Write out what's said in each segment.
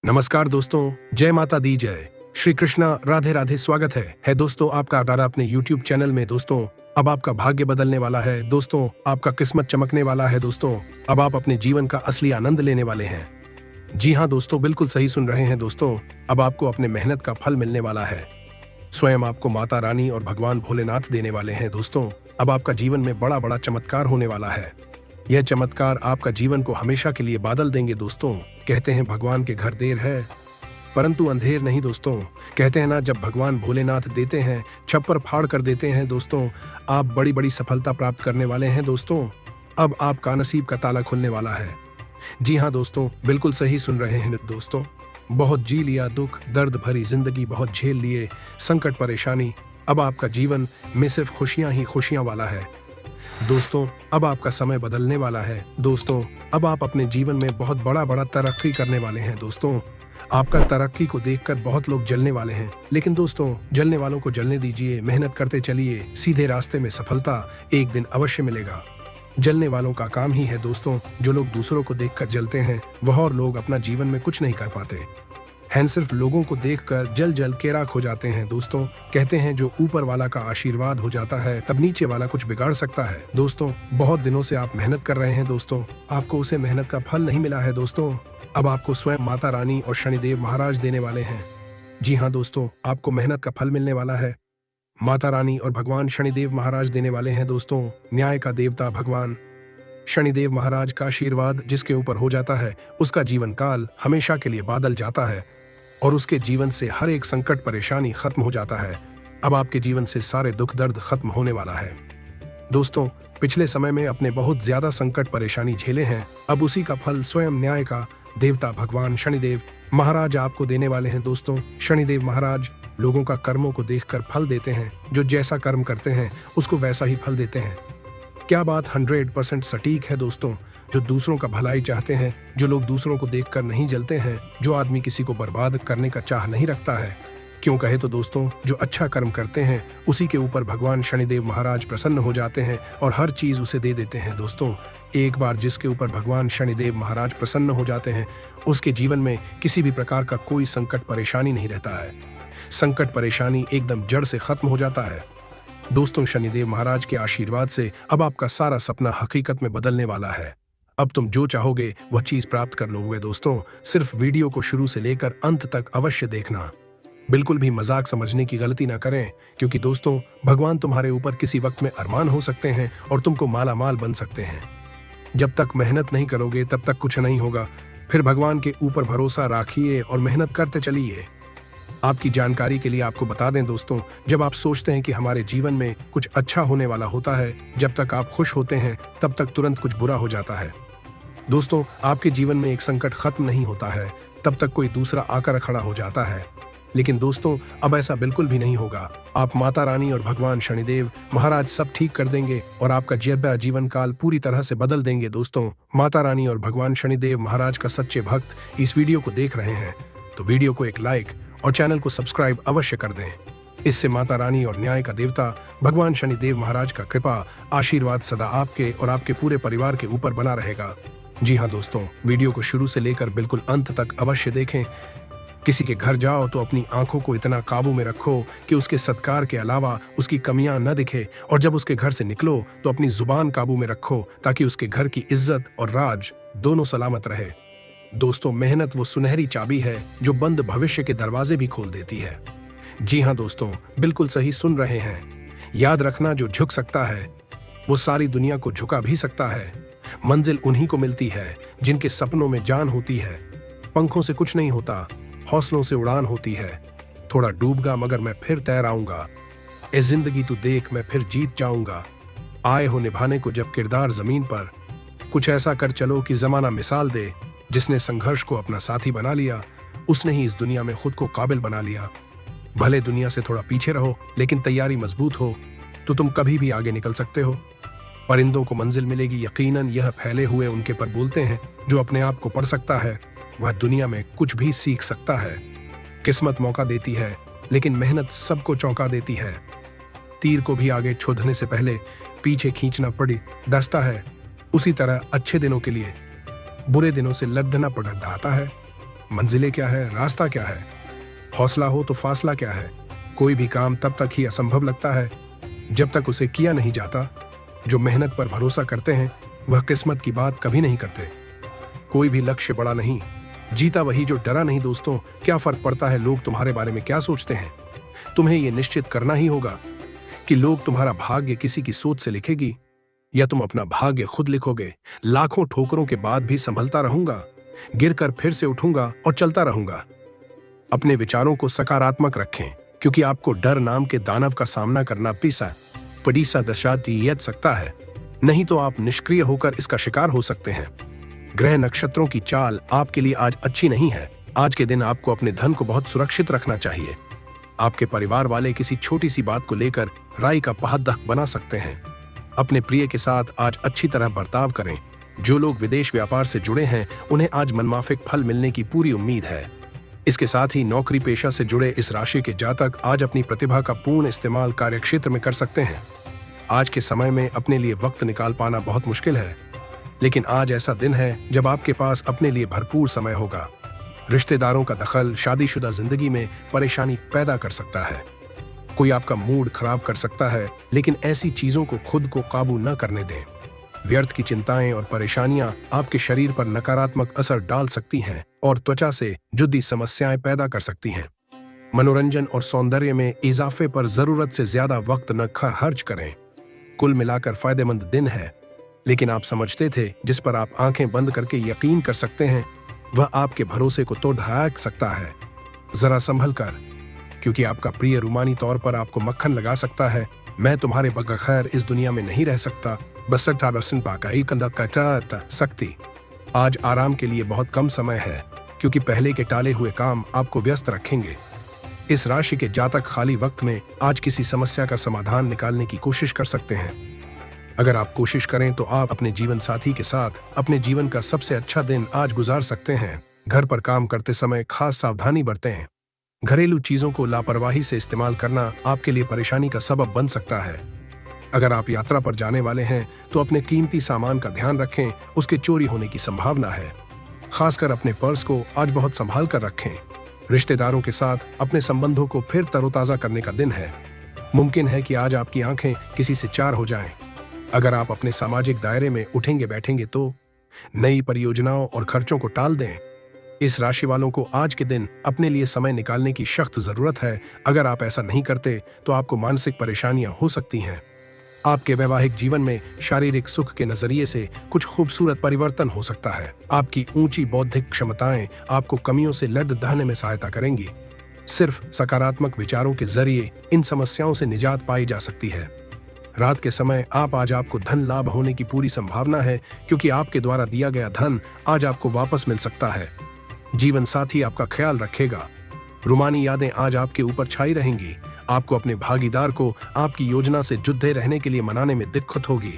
नमस्कार दोस्तों, जय माता दी जय। श्री कृष्णा, राधे राधे। स्वागत है दोस्तों आपका दादा अपने YouTube चैनल में। दोस्तों अब आपका भाग्य बदलने वाला है। दोस्तों आपका किस्मत चमकने वाला है। दोस्तों अब आप अपने जीवन का असली आनंद लेने वाले हैं। जी हाँ दोस्तों, बिल्कुल सही सुन रहे हैं दोस्तों। अब आपको अपने मेहनत का फल मिलने वाला है। स्वयं आपको माता रानी और भगवान भोलेनाथ देने वाले हैं। दोस्तों अब आपका जीवन में बड़ा बड़ा चमत्कार होने वाला है। यह चमत्कार आपका जीवन को हमेशा के लिए बादल देंगे। दोस्तों कहते हैं भगवान के घर देर है परंतु अंधेर नहीं। दोस्तों कहते हैं ना, जब भगवान भोलेनाथ देते हैं छप्पर फाड़ कर देते हैं। दोस्तों आप बड़ी बड़ी सफलता प्राप्त करने वाले हैं। दोस्तों अब आपका नसीब का ताला खुलने वाला है। जी हाँ दोस्तों, बिल्कुल सही सुन रहे हैं दोस्तों। बहुत जी लिया दुख, दर्द भरी जिंदगी बहुत झेल लिए, संकट परेशानी। अब आपका जीवन में सिर्फ खुशियां ही खुशियां वाला है। दोस्तों अब आपका समय बदलने वाला है। दोस्तों अब आप अपने जीवन में बहुत बड़ा तरक्की करने वाले हैं। दोस्तों आपका तरक्की को देखकर बहुत लोग जलने वाले हैं, लेकिन दोस्तों जलने वालों को जलने दीजिए। मेहनत करते चलिए, सीधे रास्ते में सफलता एक दिन अवश्य मिलेगा। जलने वालों का काम ही है दोस्तों, जो लोग दूसरों को देखकर जलते हैं वह और लोग अपना जीवन में कुछ नहीं कर पाते हैं, सिर्फ लोगों को देखकर जल के राख हो जाते हैं। दोस्तों कहते हैं जो ऊपर वाला का आशीर्वाद हो जाता है तब नीचे वाला कुछ बिगाड़ सकता है। दोस्तों बहुत दिनों से आप मेहनत कर रहे हैं। दोस्तों आपको उसे मेहनत का फल नहीं मिला है। दोस्तों अब आपको स्वयं माता रानी और शनिदेव महाराज देने वाले हैं। जी हाँ दोस्तों, आपको मेहनत का फल मिलने वाला है। माता रानी और भगवान शनिदेव महाराज देने वाले हैं। दोस्तों न्याय का देवता भगवान शनिदेव महाराज का आशीर्वाद जिसके ऊपर हो जाता है उसका जीवन काल हमेशा के लिए बादल जाता है और उसके जीवन से हर एक संकट परेशानी खत्म हो जाता है। अब आपके जीवन से सारे दुख दर्द खत्म होने वाला है। दोस्तों पिछले समय में अपने बहुत ज्यादा संकट परेशानी झेले हैं, अब उसी का फल स्वयं न्याय का देवता भगवान शनिदेव महाराज आपको देने वाले हैं। दोस्तों शनिदेव महाराज लोगों का कर्मों को देखकर फल देते हैं। जो जैसा कर्म करते हैं उसको वैसा ही फल देते हैं। क्या बात 100% सटीक है दोस्तों। जो दूसरों का भलाई चाहते हैं, जो लोग दूसरों को देखकर नहीं जलते हैं, जो आदमी किसी को बर्बाद करने का चाह नहीं रखता है, क्यों कहे तो दोस्तों जो अच्छा कर्म करते हैं उसी के ऊपर भगवान शनिदेव महाराज प्रसन्न हो जाते हैं और हर चीज उसे दे देते हैं। दोस्तों एक बार जिसके ऊपर भगवान शनिदेव महाराज प्रसन्न हो जाते हैं उसके जीवन में किसी भी प्रकार का कोई संकट परेशानी नहीं रहता है। संकट परेशानी एकदम जड़ से खत्म हो जाता है। दोस्तों शनिदेव महाराज के आशीर्वाद से अब आपका सारा सपना हकीकत में बदलने वाला है। अब तुम जो चाहोगे वह चीज प्राप्त कर लोगे। दोस्तों सिर्फ वीडियो को शुरू से लेकर अंत तक अवश्य देखना। बिल्कुल भी मजाक समझने की गलती ना करें, क्योंकि दोस्तों भगवान तुम्हारे ऊपर किसी वक्त में अरमान हो सकते हैं और तुमको माला माल बन सकते हैं। जब तक मेहनत नहीं करोगे तब तक कुछ नहीं होगा। फिर भगवान के ऊपर भरोसा राखिए और मेहनत करते चलिए। आपकी जानकारी के लिए आपको बता दें दोस्तों, जब आप सोचते हैं कि हमारे जीवन में कुछ अच्छा होने वाला होता है, जब तक आप खुश होते हैं तब तक तुरंत कुछ बुरा हो जाता है। दोस्तों आपके जीवन में एक संकट खत्म नहीं होता है तब तक कोई दूसरा आकर खड़ा हो जाता है, लेकिन दोस्तों अब ऐसा बिल्कुल भी नहीं होगा। आप माता रानी और भगवान शनिदेव महाराज सब ठीक कर देंगे और आपका जीवन काल पूरी तरह से बदल देंगे। दोस्तों माता रानी और भगवान शनिदेव महाराज का सच्चे भक्त इस वीडियो को देख रहे हैं तो वीडियो को एक लाइक और चैनल को सब्सक्राइब अवश्य कर दें। इससे माता रानी और न्याय का देवता भगवान शनिदेव महाराज का कृपा आशीर्वाद सदा आपके और आपके पूरे परिवार के ऊपर बना रहेगा। जी हाँ दोस्तों, वीडियो को शुरू से लेकर बिल्कुल अंत तक अवश्य देखें। किसी के घर जाओ तो अपनी आंखों को इतना काबू में रखो कि उसके सत्कार के अलावा उसकी कमियां न दिखे, और जब उसके घर से निकलो तो अपनी जुबान काबू में रखो ताकि उसके घर की इज्जत और राज दोनों सलामत रहे। दोस्तों मेहनत वो सुनहरी चाबी है जो बंद भविष्य के दरवाजे भी खोल देती है। जी हाँ दोस्तों, बिल्कुल सही सुन रहे हैं। याद रखना, जो झुक सकता है वो सारी दुनिया को झुका भी सकता है। मंजिल उन्हीं को मिलती है जिनके सपनों में जान होती है। पंखों से कुछ नहीं होता, हौसलों से उड़ान होती है। थोड़ा डूबगा मगर मैं फिर तैर आऊंगा, ए जिंदगी तू देख मैं फिर जीत जाऊंगा। आए हो निभाने को जब किरदार जमीन पर, कुछ ऐसा कर चलो कि जमाना मिसाल दे। जिसने संघर्ष को अपना साथी बना लिया उसने ही इस दुनिया में खुद को काबिल बना लिया। भले दुनिया से थोड़ा पीछे रहो, लेकिन तैयारी मजबूत हो तो तुम कभी भी आगे निकल सकते हो। परिंदों को मंजिल मिलेगी यकीनन, यह फैले हुए उनके पर बोलते हैं। जो अपने आप को पढ़ सकता है वह दुनिया में कुछ भी सीख सकता है। किस्मत मौका देती है लेकिन मेहनत सबको चौंका देती है। तीर को भी आगे छोड़ने से पहले पीछे खींचना पड़ी डरता है, उसी तरह अच्छे दिनों के लिए बुरे दिनों से लड़ना पड़ता है। मंजिलें क्या है, रास्ता क्या है, हौसला हो तो फासला क्या है। कोई भी काम तब तक ही असंभव लगता है जब तक उसे किया नहीं जाता। जो मेहनत पर भरोसा करते हैं वह किस्मत की बात कभी नहीं करते। कोई भी लक्ष्य बड़ा नहीं, जीता वही जो डरा नहीं। दोस्तों, क्या फर्क पड़ता है लोग तुम्हारे बारे में क्या सोचते हैं। तुम्हें यह निश्चित करना ही होगा कि लोग तुम्हारा भाग्य किसी की सोच से लिखेगी या तुम अपना भाग्य खुद लिखोगे। लाखों ठोकरों के बाद भी संभलता रहूंगा, गिरकर फिर से उठूंगा और चलता रहूंगा। अपने विचारों को सकारात्मक रखें, क्योंकि आपको डर नाम के दानव का सामना करना पड़ीसा दशाती सकता है। नहीं तो आप निष्क्रिय होकर इसका शिकार हो सकते हैं। ग्रह नक्षत्रों की चाल आपके लिए आज अच्छी नहीं है। आज के दिन आपको अपने धन को बहुत सुरक्षित रखना चाहिए। आपके परिवार वाले किसी छोटी सी बात को लेकर राई का पहाड़ बना सकते हैं। अपने प्रिय के साथ आज अच्छी तरह बर्ताव करें। जो लोग विदेश व्यापार से जुड़े हैं उन्हें आज मनमाफिक फल मिलने की पूरी उम्मीद है। इसके साथ ही नौकरी पेशा से जुड़े इस राशि के जातक आज अपनी प्रतिभा का पूर्ण इस्तेमाल कार्यक्षेत्र में कर सकते हैं। आज के समय में अपने लिए वक्त निकाल पाना बहुत मुश्किल है, लेकिन आज ऐसा दिन है जब आपके पास अपने लिए भरपूर समय होगा। रिश्तेदारों का दखल शादीशुदा जिंदगी में परेशानी पैदा कर सकता है। कोई आपका मूड खराब कर सकता है, लेकिन ऐसी चीजों को खुद को काबू न करने दें। व्यर्थ की चिंताएं और परेशानियां आपके शरीर पर नकारात्मक असर डाल सकती हैं और त्वचा से जुड़ी समस्याएं पैदा कर सकती हैं। मनोरंजन और सौंदर्य में इजाफे पर जरूरत से ज्यादा वक्त न खर्च करें। कुल मिलाकर फायदेमंद दिन है, लेकिन आप समझते थे जिस पर आप आंखें बंद करके यकीन कर सकते हैं वह आपके भरोसे को तोड़ सकता है। जरा संभल कर, क्योंकि आपका प्रिय रूमानी तौर पर आपको मक्खन लगा सकता है। मैं तुम्हारे बगैर इस दुनिया में नहीं रह सकता, बस सकती। आज आराम के लिए बहुत कम समय है, क्योंकि पहले के टाले हुए काम आपको व्यस्त रखेंगे। इस राशि के जातक खाली वक्त में आज किसी समस्या का समाधान निकालने की कोशिश कर सकते हैं। अगर आप कोशिश करें तो आप अपने जीवन साथी के साथ अपने जीवन का सबसे अच्छा दिन आज गुजार सकते हैं। घर पर काम करते समय खास सावधानी बरतें। घरेलू चीजों को लापरवाही से इस्तेमाल करना आपके लिए परेशानी का सबब बन सकता है। अगर आप यात्रा पर जाने वाले हैं तो अपने कीमती सामान का ध्यान रखें, उसके चोरी होने की संभावना है। खासकर अपने पर्स को आज बहुत संभाल कर रखें। रिश्तेदारों के साथ अपने संबंधों को फिर तरोताजा करने का दिन है। मुमकिन है कि आज आपकी आंखें किसी से चार हो जाएं। अगर आप अपने सामाजिक दायरे में उठेंगे बैठेंगे तो नई परियोजनाओं और खर्चों को टाल दें। इस राशि वालों को आज के दिन अपने लिए समय निकालने की सख्त जरूरत है। अगर आप ऐसा नहीं करते तो आपको मानसिक परेशानियां हो सकती हैं। आपके वैवाहिक जीवन में शारीरिक सुख के नजरिए से कुछ खूबसूरत परिवर्तन हो सकता है। आपकी ऊंची बौद्धिक क्षमताएं आपको कमियों से लड़ने में सहायता करेंगी। सिर्फ सकारात्मक विचारों के जरिए इन समस्याओं से निजात पाई जा सकती है। रात के समय आज आपको धन लाभ होने की पूरी संभावना है, क्योंकि आपके द्वारा दिया गया धन आज आपको वापस मिल सकता है। जीवन साथी आपका ख्याल रखेगा। रुमानी यादें आज आपके ऊपर छाई रहेंगी। आपको अपने भागीदार को आपकी योजना से जुड़े रहने के लिए मनाने में दिक्कत होगी।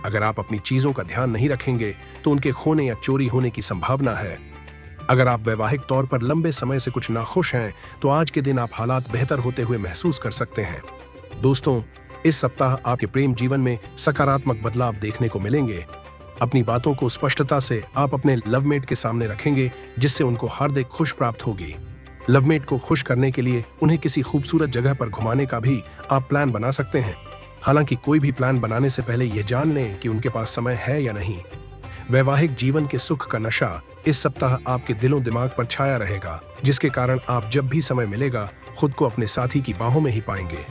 अगर आप अपनी चीजों का ध्यान नहीं रखेंगे तो उनके खोने या चोरी होने की संभावना है। अगर आप वैवाहिक तौर पर लंबे समय से कुछ नाखुश हैं तो आज के दिन आप हालात बेहतर होते हुए महसूस कर सकते हैं। दोस्तों, इस सप्ताह आपके प्रेम जीवन में सकारात्मक बदलाव देखने को मिलेंगे। अपनी बातों को स्पष्टता से आप अपने लवमेट के सामने रखेंगे, जिससे उनको हार्दिक खुश प्राप्त होगी। लवमेट को खुश करने के लिए उन्हें किसी खूबसूरत जगह पर घुमाने का भी आप प्लान बना सकते हैं। हालांकि कोई भी प्लान बनाने से पहले यह जान लें कि उनके पास समय है या नहीं। वैवाहिक जीवन के सुख का नशा इस सप्ताह आपके दिलों दिमाग पर छाया रहेगा, जिसके कारण आप जब भी समय मिलेगा खुद को अपने साथी की बाहों में ही पाएंगे।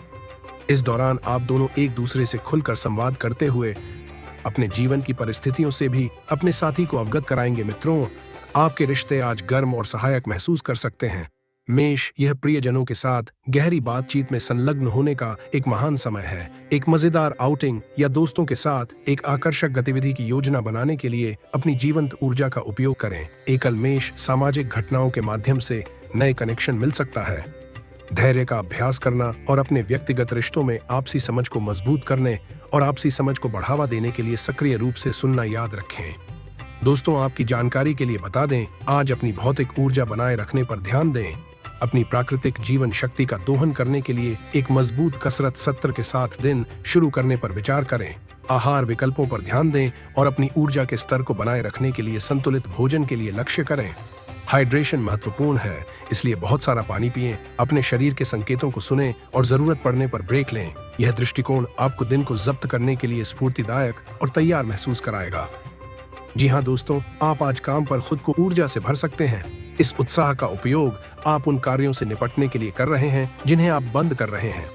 इस दौरान आप दोनों एक दूसरे से खुलकर संवाद करते हुए अपने जीवन की परिस्थितियों से भी अपने साथी को अवगत कराएंगे। मित्रों, आपके रिश्ते आज गर्म और सहायक महसूस कर सकते हैं। मेष, यह प्रियजनों के साथ गहरी बातचीत में संलग्न होने का एक महान समय है। एक मजेदार आउटिंग या दोस्तों के साथ एक आकर्षक गतिविधि की योजना बनाने के लिए अपनी जीवंत ऊर्जा का उपयोग करें। एकल मेष, सामाजिक घटनाओं के माध्यम से नए कनेक्शन मिल सकता है। धैर्य का अभ्यास करना और अपने व्यक्तिगत रिश्तों में आपसी समझ को मजबूत करने और आपसी समझ को बढ़ावा देने के लिए सक्रिय रूप से सुनना याद रखें। दोस्तों, आपकी जानकारी के लिए बता दें, आज अपनी भौतिक ऊर्जा बनाए रखने पर ध्यान दें। अपनी प्राकृतिक जीवन शक्ति का दोहन करने के लिए एक मजबूत कसरत सत्र के साथ दिन शुरू करने पर विचार करें। आहार विकल्पों पर ध्यान दें और अपनी ऊर्जा के स्तर को बनाए रखने के लिए संतुलित भोजन के लिए लक्ष्य करें। हाइड्रेशन महत्वपूर्ण है, इसलिए बहुत सारा पानी पिएं, अपने शरीर के संकेतों को सुनें और जरूरत पड़ने पर ब्रेक लें। यह दृष्टिकोण आपको दिन को जब्त करने के लिए स्फूर्तिदायक और तैयार महसूस कराएगा। जी हाँ दोस्तों, आप आज काम पर खुद को ऊर्जा से भर सकते हैं। इस उत्साह का उपयोग आप उन कार्यों से निपटने के लिए कर रहे हैं जिन्हें आप बंद कर रहे हैं।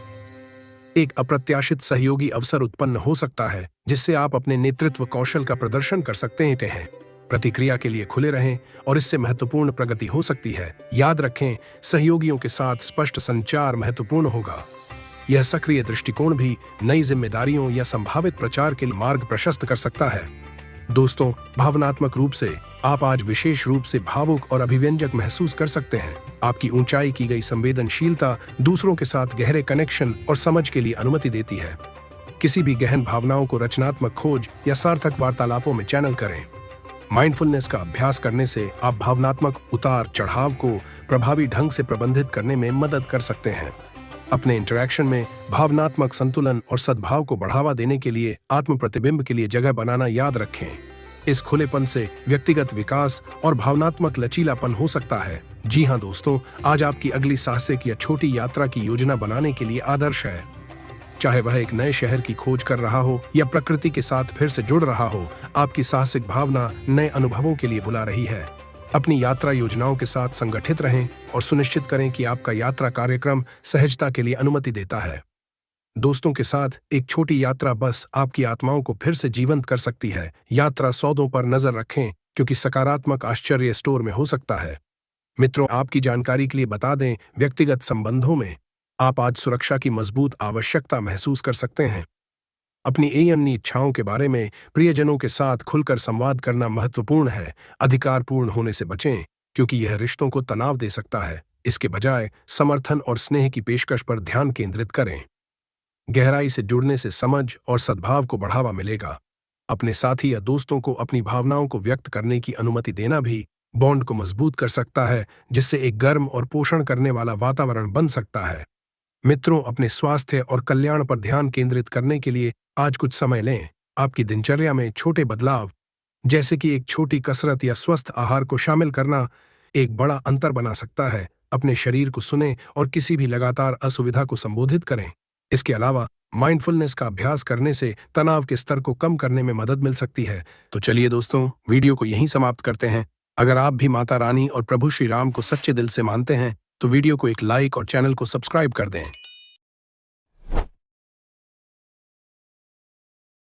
एक अप्रत्याशित सहयोगी अवसर उत्पन्न हो सकता है जिससे आप अपने नेतृत्व कौशल का प्रदर्शन कर सकते हैं। प्रतिक्रिया के लिए खुले रहें और इससे महत्वपूर्ण प्रगति हो सकती है। याद रखें, सहयोगियों के साथ स्पष्ट संचार महत्वपूर्ण होगा। यह सक्रिय दृष्टिकोण भी नई जिम्मेदारियों या संभावित प्रचार के लिए मार्ग प्रशस्त कर सकता है। दोस्तों, भावनात्मक रूप से आप आज विशेष रूप से भावुक और अभिव्यंजक महसूस कर सकते हैं। आपकी ऊंचाई की गई संवेदनशीलता दूसरों के साथ गहरे कनेक्शन और समझ के लिए अनुमति देती है। किसी भी गहन भावनाओं को रचनात्मक खोज या सार्थक वार्तालापों में चैनल करें। माइंडफुलनेस का अभ्यास करने से आप भावनात्मक उतार चढ़ाव को प्रभावी ढंग से प्रबंधित करने में मदद कर सकते हैं। अपने इंटरैक्शन में भावनात्मक संतुलन और सद्भाव को बढ़ावा देने के लिए आत्म प्रतिबिंब के लिए जगह बनाना याद रखें। इस खुलेपन से व्यक्तिगत विकास और भावनात्मक लचीलापन हो सकता है। जी हाँ दोस्तों, आज आपकी अगली साहसिक या छोटी यात्रा की योजना बनाने के लिए आदर्श है। चाहे वह एक नए शहर की खोज कर रहा हो या प्रकृति के साथ फिर से जुड़ रहा हो, आपकी साहसिक भावना नए अनुभवों के लिए बुला रही है। अपनी यात्रा योजनाओं के साथ संगठित रहें और सुनिश्चित करें कि आपका यात्रा कार्यक्रम सहजता के लिए अनुमति देता है। दोस्तों के साथ एक छोटी यात्रा बस आपकी आत्माओं को फिर से जीवंत कर सकती है। यात्रा सौदों पर नजर रखें, क्योंकि सकारात्मक आश्चर्य स्टोर में हो सकता है। मित्रों, आपकी जानकारी के लिए बता दें, व्यक्तिगत संबंधों में आप आज सुरक्षा की मजबूत आवश्यकता महसूस कर सकते हैं। अपनी अन्य इच्छाओं के बारे में प्रियजनों के साथ खुलकर संवाद करना महत्वपूर्ण है। अधिकारपूर्ण होने से बचें, क्योंकि यह रिश्तों को तनाव दे सकता है। इसके बजाय समर्थन और स्नेह की पेशकश पर ध्यान केंद्रित करें। गहराई से जुड़ने से समझ और सद्भाव को बढ़ावा मिलेगा। अपने साथी या दोस्तों को अपनी भावनाओं को व्यक्त करने की अनुमति देना भी बॉन्ड को मजबूत कर सकता है, जिससे एक गर्म और पोषण करने वाला वातावरण बन सकता है। मित्रों, अपने स्वास्थ्य और कल्याण पर ध्यान केंद्रित करने के लिए आज कुछ समय लें। आपकी दिनचर्या में छोटे बदलाव, जैसे कि एक छोटी कसरत या स्वस्थ आहार को शामिल करना, एक बड़ा अंतर बना सकता है। अपने शरीर को सुनें और किसी भी लगातार असुविधा को संबोधित करें। इसके अलावा माइंडफुलनेस का अभ्यास करने से तनाव के स्तर को कम करने में मदद मिल सकती है। तो चलिए दोस्तों, वीडियो को यहीं समाप्त करते हैं। अगर आप भी माता रानी और प्रभु श्री राम को सच्चे दिल से मानते हैं तो वीडियो को एक लाइक और चैनल को सब्सक्राइब कर दें।